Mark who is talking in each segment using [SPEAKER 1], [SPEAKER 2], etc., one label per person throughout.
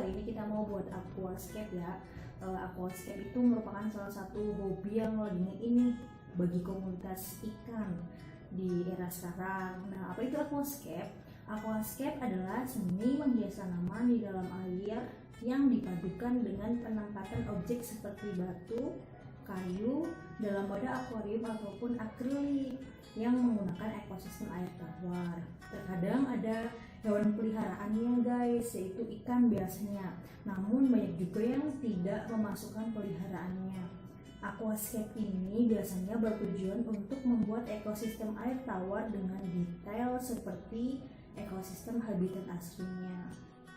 [SPEAKER 1] kali ini kita mau buat aquascape ya. Aquascape itu merupakan salah satu hobi yang lagi ini bagi komunitas ikan di era sekarang. Nah, apa itu aquascape? Aquascape adalah seni menghias tanaman di dalam air yang dipadukan dengan penempatan objek seperti batu, kayu dalam wadah akuarium ataupun akrilik yang menggunakan ekosistem air tawar. Terkadang ada hewan peliharaannya guys, yaitu ikan biasanya. Namun banyak juga yang tidak memasukkan peliharaannya. Aquascape ini biasanya bertujuan untuk membuat ekosistem air tawar dengan detail seperti ekosistem habitat aslinya.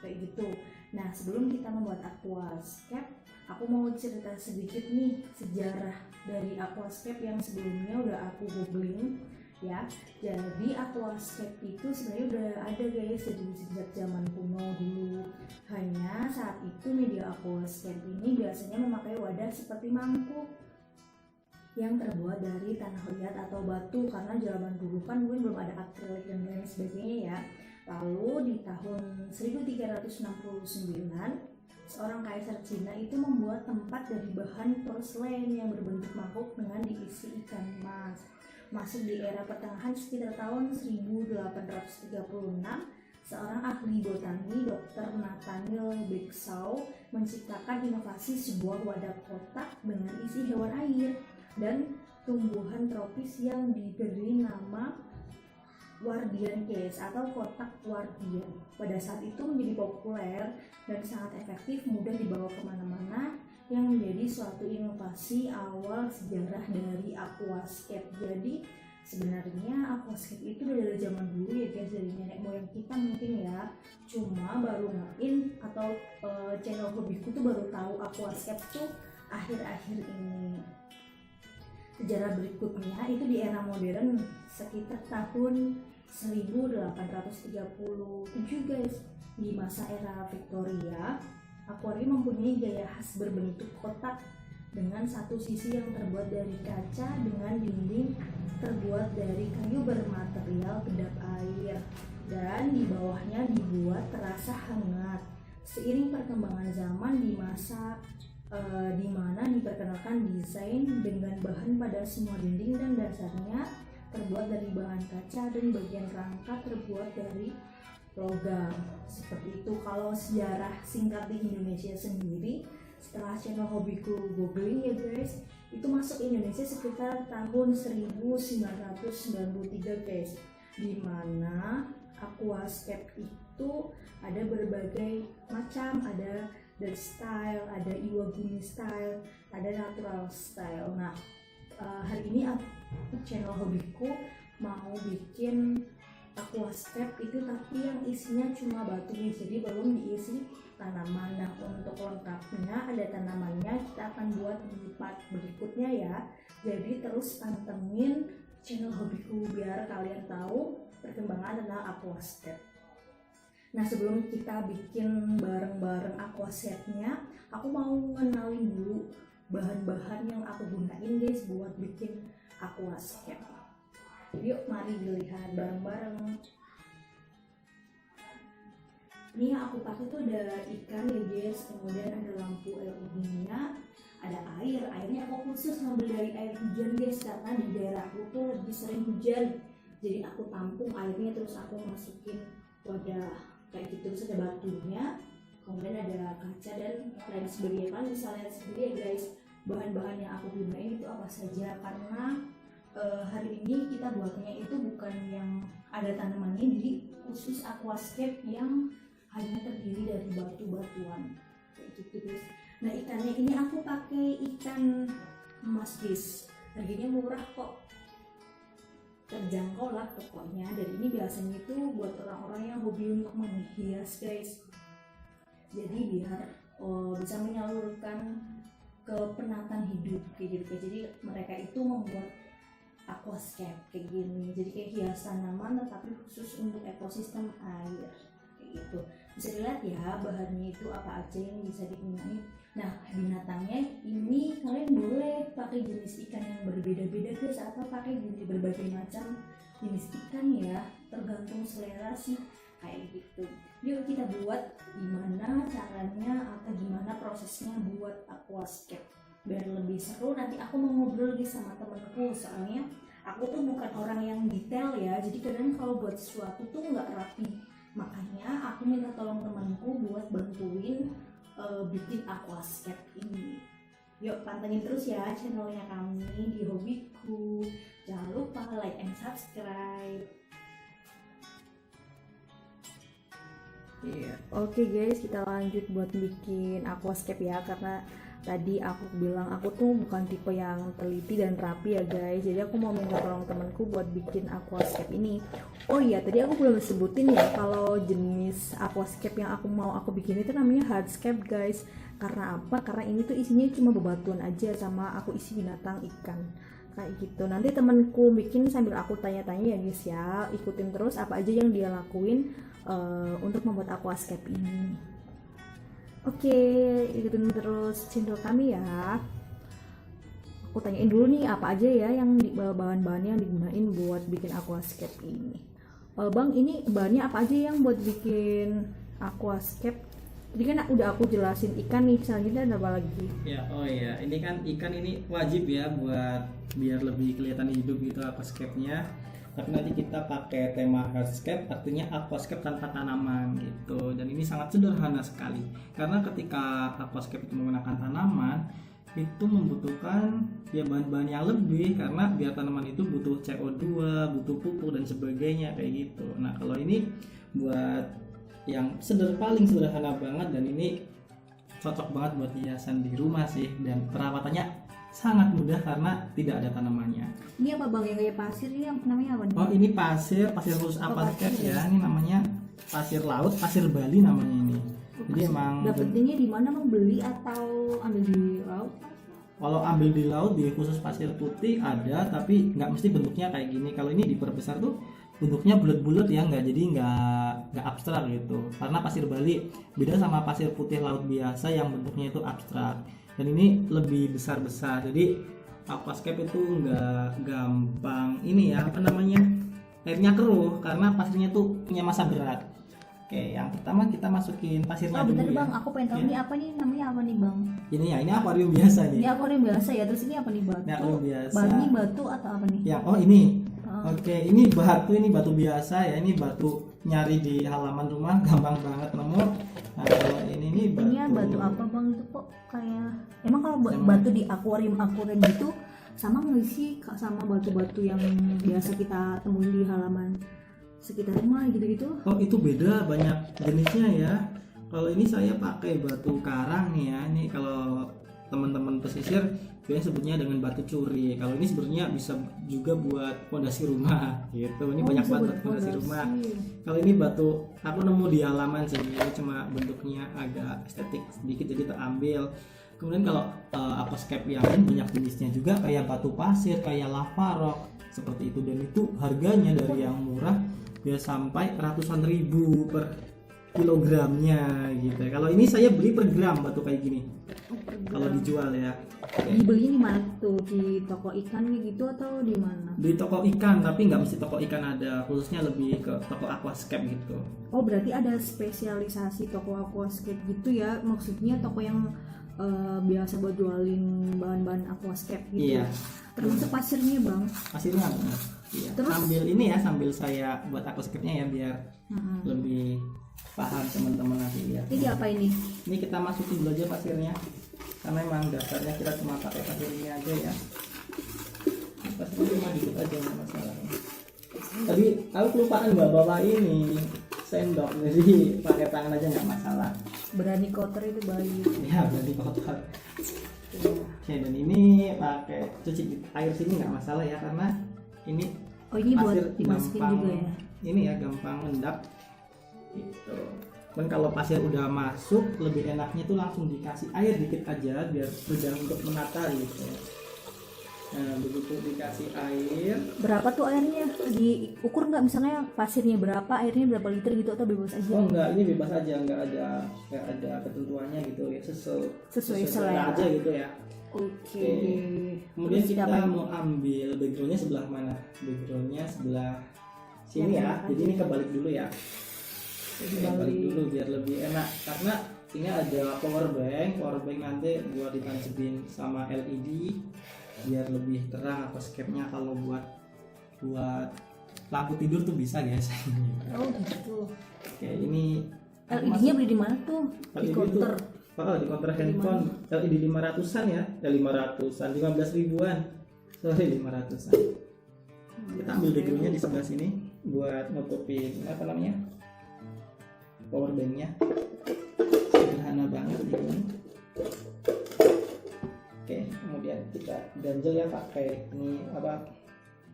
[SPEAKER 1] Kayak gitu. Nah, sebelum kita membuat aquascape, aku mau cerita sedikit nih sejarah dari aquascape yang sebelumnya udah aku googling ya. Jadi aquascape itu sebenarnya udah ada guys dari sejak zaman kuno dulu. Hanya saat itu media aquascape ini biasanya memakai wadah seperti mangkuk yang terbuat dari tanah liat atau batu, karena zaman dulu kan mungkin belum ada akrilik dan lain sebagainya ya. Lalu di tahun 1369 seorang kaisar Cina itu membuat tempat dari bahan porselen yang berbentuk mangkuk dengan diisi ikan mas. Masuk di era pertengahan sekitar tahun 1836, seorang ahli botani Dr. Nathaniel Berkshaw menciptakan inovasi sebuah wadah kotak dengan isi hewan air dan tumbuhan tropis yang diberi nama Wardian case atau kotak Wardian. Pada saat itu menjadi populer dan sangat efektif, mudah dibawa kemana-mana, yang menjadi suatu inovasi awal sejarah dari aquascape. Jadi sebenarnya aquascape itu dari zaman dulu ya guys, dari nenek moyang kita mungkin ya. Cuma baru ngain atau channel hobiku tuh baru tahu aquascape tuh akhir-akhir ini. Sejarah berikutnya itu di era modern sekitar tahun 1837 guys. Di masa era Victoria, akuarium mempunyai gaya khas berbentuk kotak dengan satu sisi yang terbuat dari kaca dengan dinding terbuat dari kayu bermaterial kedap air, dan di bawahnya dibuat terasa hangat. Seiring perkembangan zaman di masa di mana diperkenalkan desain dengan bahan pada semua dinding dan dasarnya terbuat dari bahan kaca dan bagian rangka terbuat dari logam. Seperti itu kalau sejarah singkat di Indonesia sendiri. Setelah channel hobiku googling ya guys, itu masuk Indonesia sekitar tahun 1993 guys, dimana aquascape itu ada berbagai macam, ada dari style, ada Iwagumi style, ada natural style. Nah, hari ini channel hobiku mau bikin aquascape itu tapi yang isinya cuma batu nih, jadi belum diisi tanaman. Nah, untuk lengkapnya ada tanamannya kita akan buat di part berikutnya ya. Jadi terus pantengin channel hobiku biar kalian tahu perkembangan tentang aquascape. Nah, sebelum kita bikin bareng-bareng aquascape-nya, aku mau ngenalin dulu bahan-bahan yang aku gunain guys buat bikin aquascape. Yuk mari dilihat bareng-bareng. Ini yang aku pakai tuh ada ikan ya guys, kemudian ada lampu LED-nya, ada airnya aku khusus ngambil dari air hujan guys, karena di daerahku tuh lebih sering hujan. Jadi aku tampung airnya terus aku masukin wadah kayak gitu, terus ada batunya, kemudian ada kaca dan lain sebagainya. Kalian bisa lihat sendiri ya guys bahan-bahan yang aku gunain itu apa saja, karena hari ini kita buatnya itu bukan yang ada tanamannya, jadi khusus aquascape yang hanya terdiri dari batu-batuan kayak gitu guys. Nah, ikannya ini aku pakai ikan emas guys, harganya murah kok, terjangkau lah pokoknya. Dan ini biasanya itu buat orang-orang yang hobi untuk menghias guys, jadi biar bisa menyalurkan kepenatan hidup kayak gitu. Jadi mereka itu membuat aquascape kayak gini, jadi kayak hias tanaman tetapi khusus untuk ekosistem air kayak gitu. Bisa dilihat ya bahannya itu apa aja yang bisa digunakan. Nah, binatangnya ini kalian boleh pakai jenis ikan yang berbeda-beda guys, atau pakai berbagai macam jenis ikan ya, tergantung selera sih. kayak gitu. Yuk kita buat gimana caranya atau gimana prosesnya buat aquascape biar lebih seru. Nanti aku mau ngobrol lagi sama temenku, soalnya aku tuh bukan orang yang detail ya, jadi kadang kalau buat sesuatu tuh nggak rapi, makanya aku minta tolong temanku buat bantuin bikin aquascape ini. Yuk pantengin terus ya channelnya kami di Hobiku, jangan lupa like and subscribe. Iya, oke guys, kita lanjut buat bikin aquascape ya, karena tadi aku bilang aku tuh bukan tipe yang teliti dan rapi ya guys, jadi aku mau minta tolong temanku buat bikin aquascape ini. Oh iya, tadi aku belum sebutin ya kalau jenis aquascape yang aku bikin itu namanya hardscape guys. Karena apa? Karena ini tuh isinya cuma bebatuan aja, sama aku isi binatang ikan kayak gitu. Nanti temanku bikin sambil aku tanya-tanya ya guys ya, ikutin terus apa aja yang dia lakuin untuk membuat aquascape ini. Oke, ikutin terus channel kami ya. Aku tanyain dulu nih apa aja ya yang bahan-bahannya yang digunain buat bikin aquascape ini. Bang, ini bahannya apa aja yang buat bikin aquascape? Jadi kan udah aku jelasin ikan nih, selanjutnya ada apa lagi?
[SPEAKER 2] Ya, oh ya, ini kan ikan ini wajib ya buat biar lebih kelihatan hidup gitu aquascape-nya. Tapi nanti kita pakai tema hardscape, artinya aquascape tanpa tanaman gitu. Dan ini sangat sederhana sekali, karena ketika aquascape itu menggunakan tanaman, itu membutuhkan ya bahan-bahan yang lebih, karena biar tanaman itu butuh CO2, butuh pupuk dan sebagainya kayak gitu. Nah kalau ini buat yang paling sederhana banget, dan ini cocok banget buat hiasan di rumah sih, dan perawatannya sangat mudah karena tidak ada tanamannya.
[SPEAKER 1] Ini apa bang, yang kayak pasir ini namanya apa nih?
[SPEAKER 2] Oh ini pasir khusus aquascape ya. Ini namanya pasir laut, pasir Bali namanya ini. Jadi emang
[SPEAKER 1] dapetinnya di mana bang, beli atau ambil di laut?
[SPEAKER 2] Kalau ambil di laut di khusus pasir putih ada, tapi nggak mesti bentuknya kayak gini. Kalau ini diperbesar tuh bentuknya bulat-bulat ya, nggak abstrak gitu. Karena pasir Bali beda sama pasir putih laut biasa yang bentuknya itu abstrak. Dan ini lebih besar-besar, jadi aquascape itu nggak gampang ini ya, apa namanya, airnya keruh karena pasirnya tuh punya massa berat. Oke, yang pertama kita masukin pasirnya dulu ya.
[SPEAKER 1] Bang, aku pengen tahu ini apa nih, namanya apa nih bang?
[SPEAKER 2] Ini ya, ini akuarium biasa nih.
[SPEAKER 1] Ini akuarium biasa ya, terus ini apa nih, batu?
[SPEAKER 2] Ini akuarium biasa.
[SPEAKER 1] Bani batu atau apa nih?
[SPEAKER 2] Ya, oh ini. Oke, ini batu biasa ya, ini batu nyari di halaman rumah gampang banget nemu. Nah, kalau ini batu.
[SPEAKER 1] Ini batu apa bang, itu kok kayak emang kalau batu di akuarium gitu sama nggak sih sama batu-batu yang biasa kita temuin di halaman sekitar rumah gitu-gitu?
[SPEAKER 2] Oh itu beda, banyak jenisnya ya. Kalau ini saya pakai batu karang nih ya. Ini kalau teman-teman pesisir biasanya sebutnya dengan batu curi. Kalau ini sebenarnya bisa juga buat fondasi rumah gitu. Ini banyak banget buat fondasi rumah. Kalau ini batu aku nemu di halaman sih, ini cuma bentuknya agak estetik sedikit jadi terambil. Kemudian kalau aquascape yang lain banyak jenisnya juga, kayak batu pasir, kayak lava rock seperti itu, dan itu harganya dari yang murah bisa sampai ratusan ribu per kilogramnya gitu. Kalau ini saya beli per gram batu kayak gini. Kalau dijual ya.
[SPEAKER 1] Dibelinya di mana tuh? Di toko ikan gitu atau di mana?
[SPEAKER 2] Di toko ikan, tapi nggak mesti toko ikan ada, khususnya lebih ke toko aquascape gitu.
[SPEAKER 1] Oh berarti ada spesialisasi toko aquascape gitu ya? Maksudnya toko yang biasa buat jualin bahan-bahan aquascape gitu.
[SPEAKER 2] Iya.
[SPEAKER 1] Terus pasirnya bang?
[SPEAKER 2] Pasirnya iya.
[SPEAKER 1] Terus?
[SPEAKER 2] Sambil ini ya, sambil saya buat aquascape-nya ya biar lebih paham teman-teman nanti lihat.
[SPEAKER 1] Ini apa ini?
[SPEAKER 2] Ini kita masukin dulu aja pasirnya, karena emang dasarnya kita cuma pakai pasir ini aja ya. Pasirnya cuma dikit aja, nggak masalah. Tadi aku kelupaan bawa ini sendok, jadi pakai tangan aja nggak masalah.
[SPEAKER 1] Berani kotor itu bayi.
[SPEAKER 2] Ya berani kotor. Oke, dan ini pakai cuci air sini nggak masalah ya, karena ini
[SPEAKER 1] ini
[SPEAKER 2] pasir
[SPEAKER 1] buat dimasukin
[SPEAKER 2] gampang,
[SPEAKER 1] juga ya.
[SPEAKER 2] Ini ya gampang endap gitu. Dan kalau pasir udah masuk, lebih enaknya tuh langsung dikasih air dikit aja biar mudah untuk menata gitu. Nah begitu dikasih air,
[SPEAKER 1] Berapa tuh airnya? Diukur nggak, misalnya pasirnya berapa, airnya berapa liter gitu, atau bebas aja?
[SPEAKER 2] oh enggak, ini bebas aja, nggak ada ketentuannya gitu ya, sesuai selera aja gitu ya.
[SPEAKER 1] Oke.
[SPEAKER 2] Kemudian
[SPEAKER 1] Terus
[SPEAKER 2] kita
[SPEAKER 1] diapain?
[SPEAKER 2] mau ambil backgroundnya sebelah mana? Backgroundnya sebelah sini ya.
[SPEAKER 1] Yang
[SPEAKER 2] Jadi ini kebalik dulu ya. balik dulu biar lebih enak, karena ini ada power bank nanti buat ditancapin sama LED biar lebih terang aquascape-nya. Kalau buat lampu tidur tuh bisa guys.
[SPEAKER 1] Oh gitu.
[SPEAKER 2] Oke, ini
[SPEAKER 1] LED-nya beli di mana tuh? Di
[SPEAKER 2] LED
[SPEAKER 1] counter.
[SPEAKER 2] di counter handphone LED 500-an ya, 500-an, 15 ribuan. Sorry, 500-an. Kita ambil backgroundnya di sebelah sini buat nutupin apa namanya? Power bank-nya. Sederhana banget ini. Oke, kemudian kita ganjel ya pakai ini apa?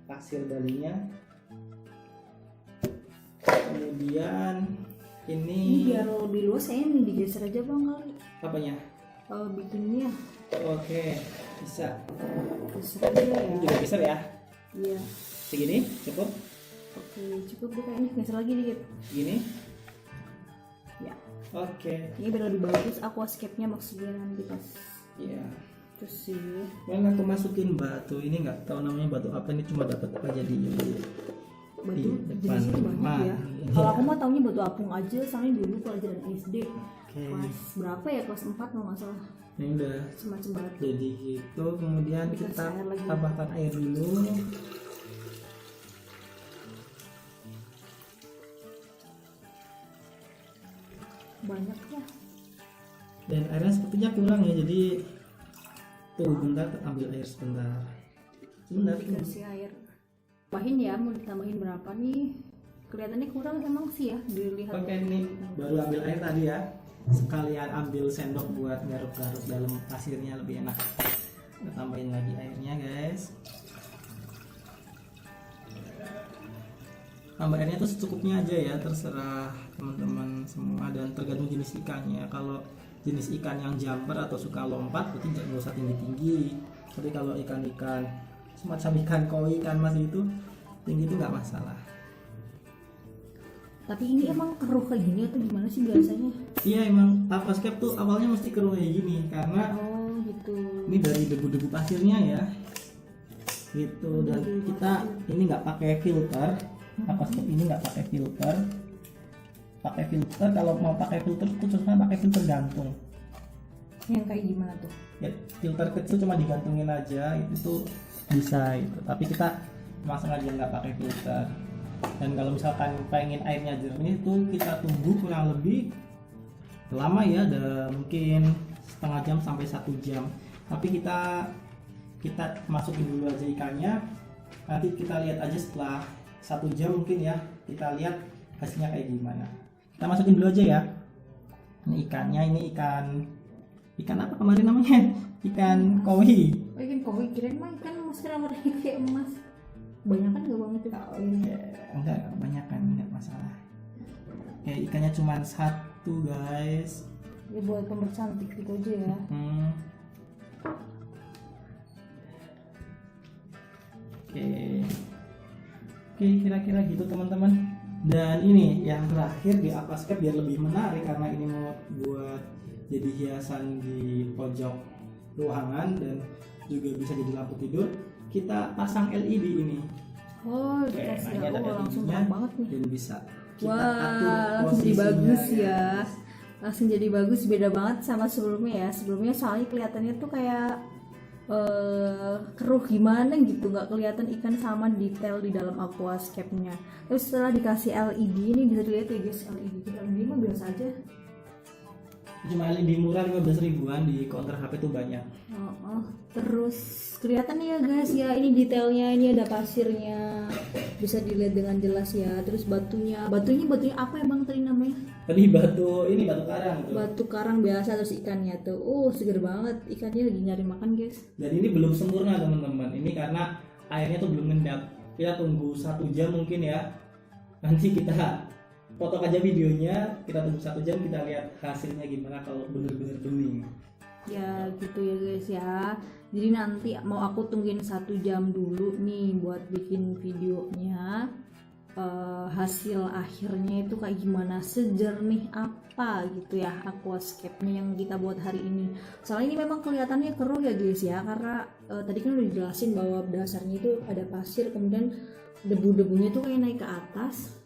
[SPEAKER 2] Pasir Balinya. Kemudian
[SPEAKER 1] Ini biar lebih luas saya ini digeser aja bang kali.
[SPEAKER 2] apanya?
[SPEAKER 1] Bikinnya
[SPEAKER 2] Oke, bisa.
[SPEAKER 1] geser aja ya.
[SPEAKER 2] Ini juga besar ya.
[SPEAKER 1] Iya.
[SPEAKER 2] Segini cukup.
[SPEAKER 1] Oke cukup deh kayaknya, geser lagi dikit.
[SPEAKER 2] Gini.
[SPEAKER 1] Ya.
[SPEAKER 2] Oke.
[SPEAKER 1] Ini biar lebih bagus aquascape-nya maksudnya nanti pas.
[SPEAKER 2] Iya.
[SPEAKER 1] Terus sih.
[SPEAKER 2] Mana aku masukin batu ini, nggak tahu namanya batu apa, ini cuma dapat aja di
[SPEAKER 1] Batu
[SPEAKER 2] depan
[SPEAKER 1] jenisnya banyak
[SPEAKER 2] rumah.
[SPEAKER 1] ya.
[SPEAKER 2] Iya.
[SPEAKER 1] Kalau aku mah taunya batu apung aja, soalnya dulu pelajaran SD
[SPEAKER 2] Oke.
[SPEAKER 1] kelas berapa ya, kelas 4 kalau nggak salah,
[SPEAKER 2] Ini udah
[SPEAKER 1] semacam batu.
[SPEAKER 2] jadi gitu. Kemudian
[SPEAKER 1] Dikasih
[SPEAKER 2] kita
[SPEAKER 1] air lagi.
[SPEAKER 2] tambahkan air dulu.
[SPEAKER 1] Banyak ya.
[SPEAKER 2] Dan airnya sepertinya kurang ya, jadi tuh bentar ambil air sebentar. Sebentar.
[SPEAKER 1] Dikasih air. Tambahin ya, mau ditambahin berapa nih? Kelihatannya kurang emang sih ya, dilihat.
[SPEAKER 2] Oke, ini baru ambil air tadi ya. Sekalian ambil sendok buat garuk-garuk dalam pasirnya lebih enak. Kita tambahin lagi airnya guys. Tambah airnya tuh secukupnya aja ya, terserah teman-teman semua dan tergantung jenis ikannya. Kalau jenis ikan yang jumper atau suka lompat berarti nggak usah tinggi-tinggi. Tapi kalau ikan-ikan semacam ikan koi, ikan mas itu tinggi itu nggak masalah.
[SPEAKER 1] Tapi ini emang keruh kayak gini atau gimana sih biasanya?
[SPEAKER 2] Iya, emang aquascape tuh awalnya mesti keruh kayak gini karena
[SPEAKER 1] Oh gitu.
[SPEAKER 2] ini dari debu-debu pasirnya ya gitu. Dan kita ini nggak pakai filter, aquascape ini nggak pakai filter. Kalau mau pakai filter khususnya pakai filter gantung
[SPEAKER 1] Yang kayak gimana tuh?
[SPEAKER 2] ya, filter kecil cuma digantungin aja itu tuh bisa itu. Tapi kita masang aja nggak pakai filter. Dan kalau misalkan pengen airnya jernih tuh kita tunggu kurang lebih lama ya, ada mungkin setengah jam sampai 1 jam. Tapi kita masukin dulu aja ikannya, nanti kita lihat aja setelah 1 jam mungkin ya, kita lihat hasilnya kayak gimana. Kita masukin dulu aja ya. Ini ikannya, ini ikan apa kemarin namanya? Ikan koi.
[SPEAKER 1] Oh ikan koi, kirain mah ikan emas, kan warnanya kayak emas. Banyak kan gak bang itu?
[SPEAKER 2] Enggak kebanyakan, enggak masalah. Ikannya cuma 1 guys.
[SPEAKER 1] Ya buat pemercantik gitu aja ya.
[SPEAKER 2] Oke, kira-kira gitu teman-teman. Dan ini yang terakhir di aquascape biar lebih menarik, karena ini mau buat jadi hiasan di pojok ruangan dan juga bisa jadi lampu tidur. Kita pasang LED ini.
[SPEAKER 1] Oh, dikasih
[SPEAKER 2] ini ada
[SPEAKER 1] langsung
[SPEAKER 2] LED-nya
[SPEAKER 1] terang banget nih.
[SPEAKER 2] dan bisa kita atur
[SPEAKER 1] Wah, langsung jadi
[SPEAKER 2] posisinya,
[SPEAKER 1] bagus ya.
[SPEAKER 2] guys.
[SPEAKER 1] Langsung jadi bagus, beda banget sama sebelumnya ya. Sebelumnya soalnya kelihatannya tuh kayak keruh gimana gitu, nggak kelihatan ikan sama detail di dalam aquascape-nya. Terus setelah dikasih LED ini bisa dilihat ya guys, LED mah biasa aja.
[SPEAKER 2] Cuma LED murah 15 ribuan di counter HP tuh banyak.
[SPEAKER 1] Terus kelihatan ya guys ya, ini detailnya, ini ada pasirnya, bisa dilihat dengan jelas ya. Terus batunya apa ya bang tadi namanya?
[SPEAKER 2] Tadi batu karang tuh.
[SPEAKER 1] Batu karang biasa. Terus ikannya tuh, seger banget, ikannya lagi nyari makan guys.
[SPEAKER 2] Dan ini belum sempurna teman-teman. Ini karena airnya tuh belum ngendap. Kita tunggu 1 jam mungkin ya. Nanti kita foto aja videonya, kita tunggu 1 jam, kita lihat hasilnya gimana kalau bener-bener bening.
[SPEAKER 1] Ya gitu ya guys ya. Jadi nanti mau aku tungguin 1 jam dulu nih buat bikin videonya. Hasil akhirnya itu kayak gimana, sejernih apa gitu ya aquascape-nya yang kita buat hari ini. Soalnya ini memang kelihatannya keruh ya guys ya, karena tadi kan udah dijelasin bahwa dasarnya itu ada pasir, kemudian debu-debunya tuh kayak naik ke atas.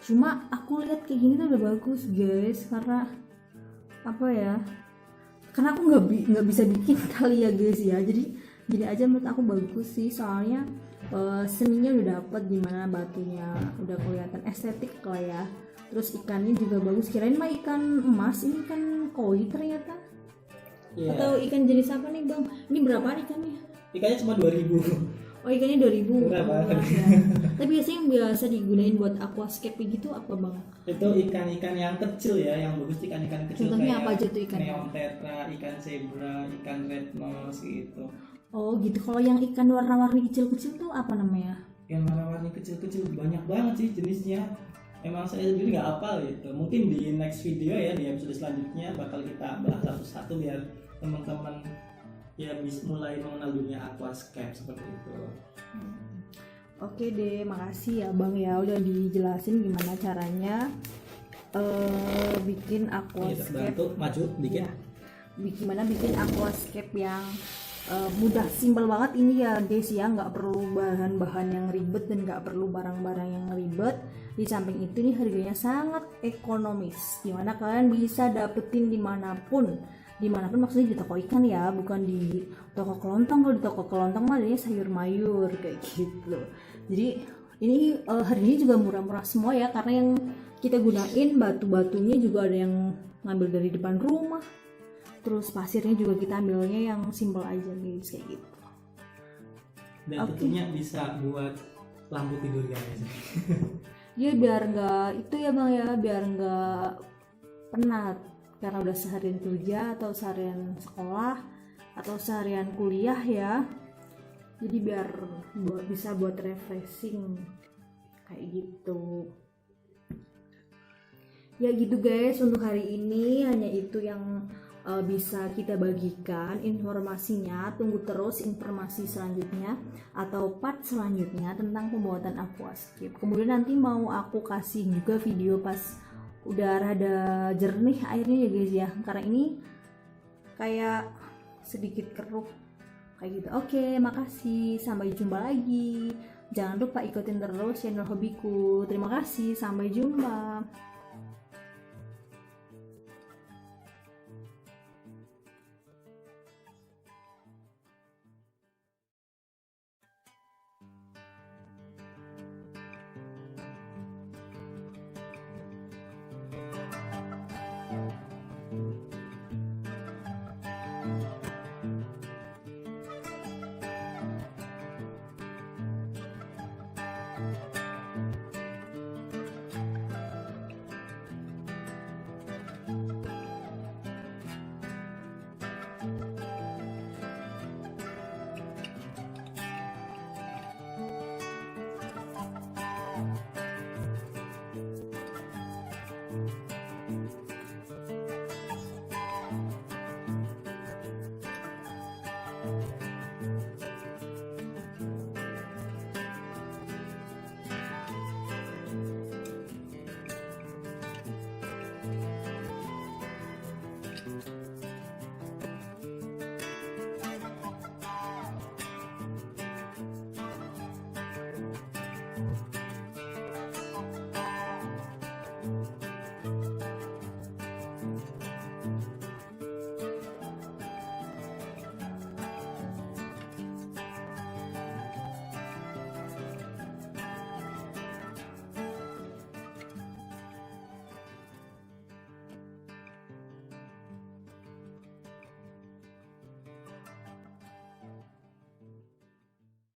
[SPEAKER 1] Cuma aku lihat kayak gini tuh udah bagus guys, karena apa ya, karena aku nggak bisa bikin kali ya guys ya, jadi gini aja menurut aku bagus sih, soalnya seninya udah dapet, gimana batunya udah kelihatan estetik lah ya, terus ikannya juga bagus, kirain mah ikan emas, ini kan koi ternyata. Atau ikan jenis apa nih bang? Ini berapaan ikannya?
[SPEAKER 2] Ikannya cuma 2.000.
[SPEAKER 1] Oh ikannya 2.000.
[SPEAKER 2] Murah banget.
[SPEAKER 1] Ya. Tapi biasanya yang biasa digunain buat aquascape gitu apa bang?
[SPEAKER 2] Itu ikan-ikan yang kecil ya, yang bagus ikan-ikan kecil.
[SPEAKER 1] Contohnya
[SPEAKER 2] kayak
[SPEAKER 1] apa aja tuh ikannya?
[SPEAKER 2] neon tetra, ikan zebra, ikan red nose gitu.
[SPEAKER 1] Oh gitu. Kalau yang ikan warna-warni kecil-kecil tuh apa namanya?
[SPEAKER 2] Yang warna-warni kecil-kecil banyak banget sih jenisnya. Emang saya sendiri nggak hafal gitu. Mungkin di next video ya, di episode selanjutnya bakal kita bahas satu-satu biar teman-teman ya bisa mulai mengenal dunia aquascape seperti itu.
[SPEAKER 1] Oke deh, makasih ya bang ya udah dijelasin gimana caranya bikin aquascape.
[SPEAKER 2] Bantu maju dikit.
[SPEAKER 1] Ya, gimana bikin aquascape yang mudah, simpel banget ini ya guys ya, nggak perlu bahan-bahan yang ribet dan nggak perlu barang-barang yang ribet. Di samping itu nih harganya sangat ekonomis, dimana kalian bisa dapetin dimanapun maksudnya di toko ikan ya, bukan di toko kelontong. Kalau di toko kelontong mah adanya sayur mayur kayak gitu. Jadi ini harganya juga murah-murah semua ya, karena yang kita gunain batu-batunya juga ada yang ngambil dari depan rumah, terus pasirnya juga kita ambilnya yang simple aja guys kayak gitu.
[SPEAKER 2] Dan tentunya bisa buat lampu tidur guys.
[SPEAKER 1] Ya biar nggak itu ya bang ya, biar nggak penat karena udah seharian kerja atau seharian sekolah atau seharian kuliah ya, jadi biar bisa buat refreshing kayak gitu ya. Gitu guys, untuk hari ini hanya itu yang bisa kita bagikan informasinya. Tunggu terus informasi selanjutnya atau part selanjutnya tentang pembuatan aquascape. Kemudian nanti mau aku kasih juga video pas udah rada jernih airnya ya guys ya, karena ini kayak sedikit keruh kayak gitu. Oke, makasih, sampai jumpa lagi. Jangan lupa ikutin terus channel hobiku. Terima kasih, sampai jumpa.